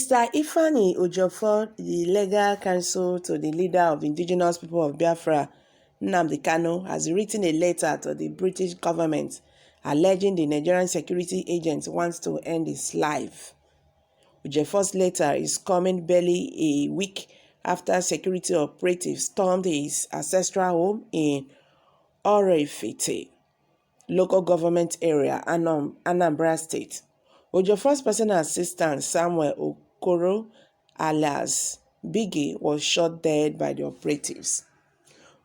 Mr. Ifeanyi Ejiofor, the legal counsel to the leader of the indigenous people of Biafra, Nnamdi Kanu, has written a letter to the British government alleging the Nigerian security agent wants to end his life. Ejiofor's letter is coming barely a week after security operatives stormed his ancestral home in Operatives, local government area, Anambra State. Ejiofor's personal assistant, Samuel Okoro, alias Biggie, was shot dead by the operatives.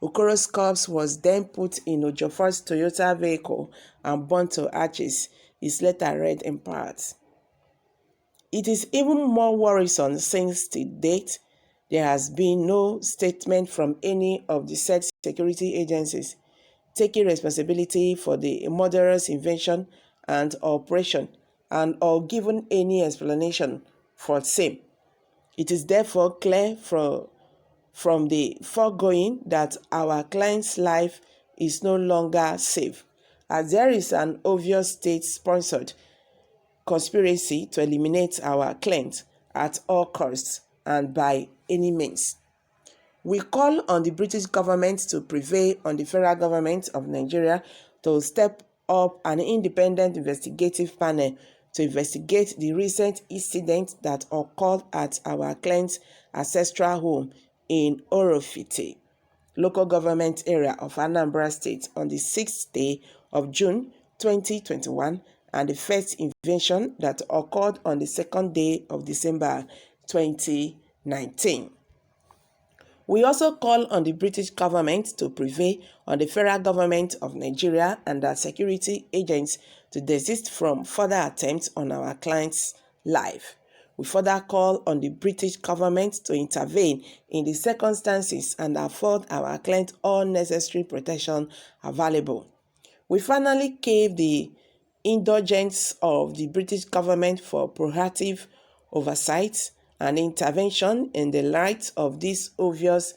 Okoro's corpse was then put in Ejiofor's Toyota vehicle and burned to ashes, his letter read in part. It is even more worrisome since to date, there has been no statement from any of the said security agencies taking responsibility for the murderous invention and operation and or given any explanation for same. It is therefore clear from the foregoing that our client's life is no longer safe, as there is an obvious state-sponsored conspiracy to eliminate our client at all costs and by any means. We call on the British government to prevail on the federal government of Nigeria to step up an independent investigative panel to investigate the recent incident that occurred at our client's ancestral home in Orofite, local government area of Anambra State, on the 6th day of June 2021 and the first invasion that occurred on the 2nd day of December 2019. We also call on the British government to prevail on the federal government of Nigeria and their security agents to desist from further attempts on our client's life. We further call on the British government to intervene in the circumstances and afford our client all necessary protection available. We finally crave the indulgence of the British government for proactive oversight and intervention in the light of this obvious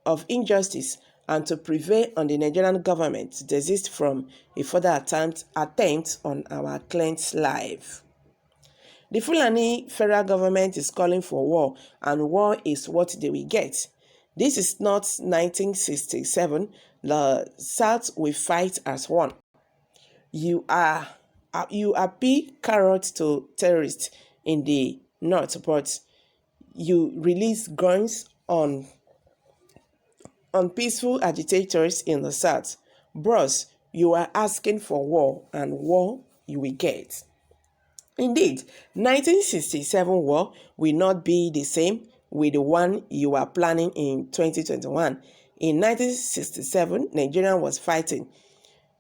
of injustice and to prevail on the Nigerian government to desist from a further attempt on our client's life. The Fulani federal government is calling for war, and war is what they will get. This is not 1967. The South will fight as one. You appeal carrot to terrorists in the North, but you release guns on peaceful agitators in the South. Bros, you are asking for war, and war you will get. Indeed, 1967 war will not be the same with the one you are planning in 2021. In 1967, Nigeria was fighting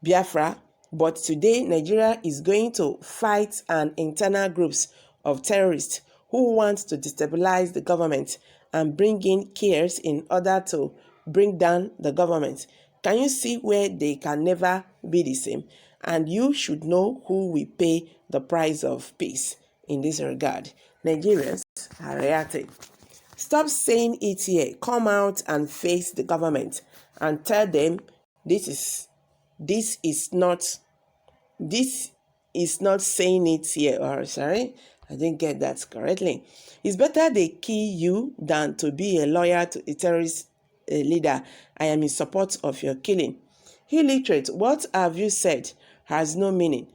Biafra, but today Nigeria is going to fight an internal groups of terrorists who want to destabilize the government and bring in chaos in order to bring down the government. Can you see where they can never be the same? And you should know who will pay the price of peace in this regard. Nigerians are reacting. Stop saying it here. Come out and face the government and tell them this is not saying it here. Or sorry, I didn't get that correctly. It's better they kill you than to be a lawyer to a terrorist leader. I am in support of your killing. Illiterate, what have you said has no meaning.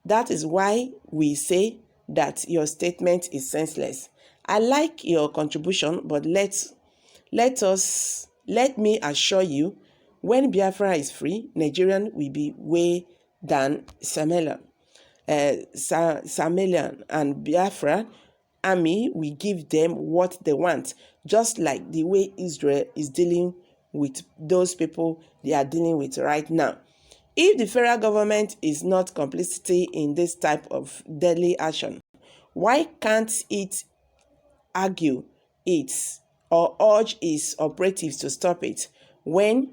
That is why we say that your statement is senseless. I like your contribution, but let me assure you, when Biafra is free, Nigerian will be way than Samelian and Biafra army will give them what they want, just like the way Israel is dealing with those people they are dealing with right now. If the federal government is not complicity in this type of deadly action, why can't it argue it or urge its operatives to stop it? When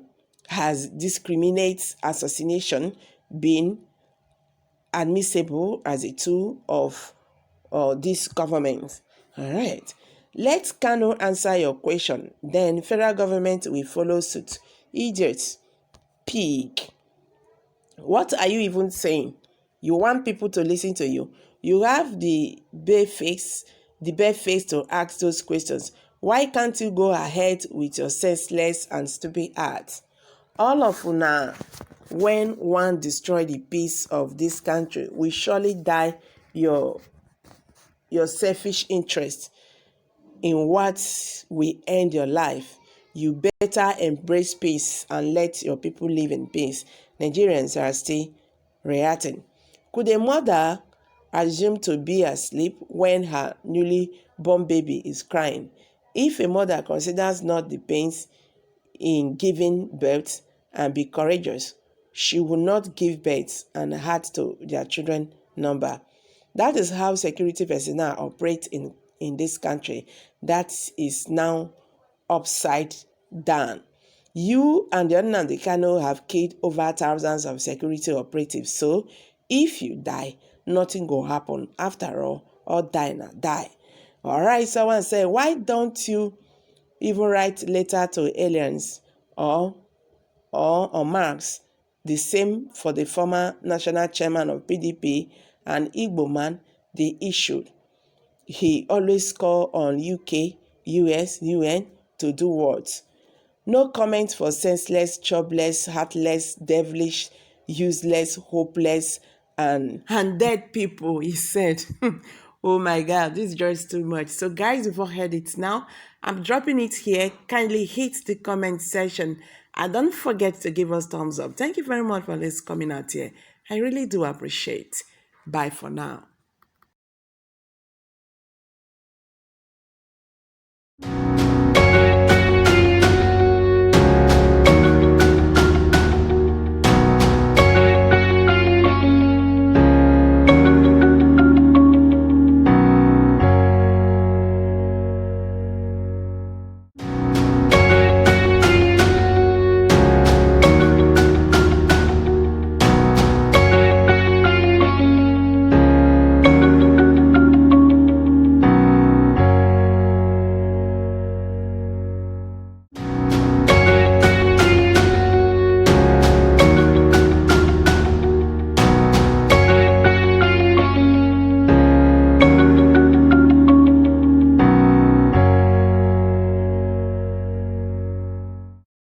has discriminate assassination been admissible as a tool of this government? All right. Let Kanu answer your question. Then federal government will follow suit. Idiots. Pig. What are you even saying? You want people to listen to you. You have the bare face the bare face to ask those questions. Why can't you go ahead with your senseless and stupid acts? All of una, when one destroy the peace of this country, will surely die your selfish interest in what will end your life. You better embrace peace and let your people live in peace. Nigerians are still reacting. Could a mother assume to be asleep when her newly born baby is crying? If a mother considers not the pains in giving birth and be courageous, she will not give birth and add to their children number. That is how security personnel operate in this country. That is now upside down. You and the Nnamdi Kanu have killed over thousands of security operatives. So if you die, nothing will happen. After all die na die. All right, someone say, why don't you even write letter to aliens or Marx? The same for the former national chairman of PDP, an Igbo man they issued. He always call on UK, US, UN to do what? No comment for senseless, jobless, heartless, devilish, useless, hopeless, and dead people, he said. Oh my God, this is just too much. So guys, you've all heard it now. I'm dropping it here. Kindly hit the comment section and don't forget to give us thumbs up. Thank you very much for this coming out here. I really do appreciate. Bye for now.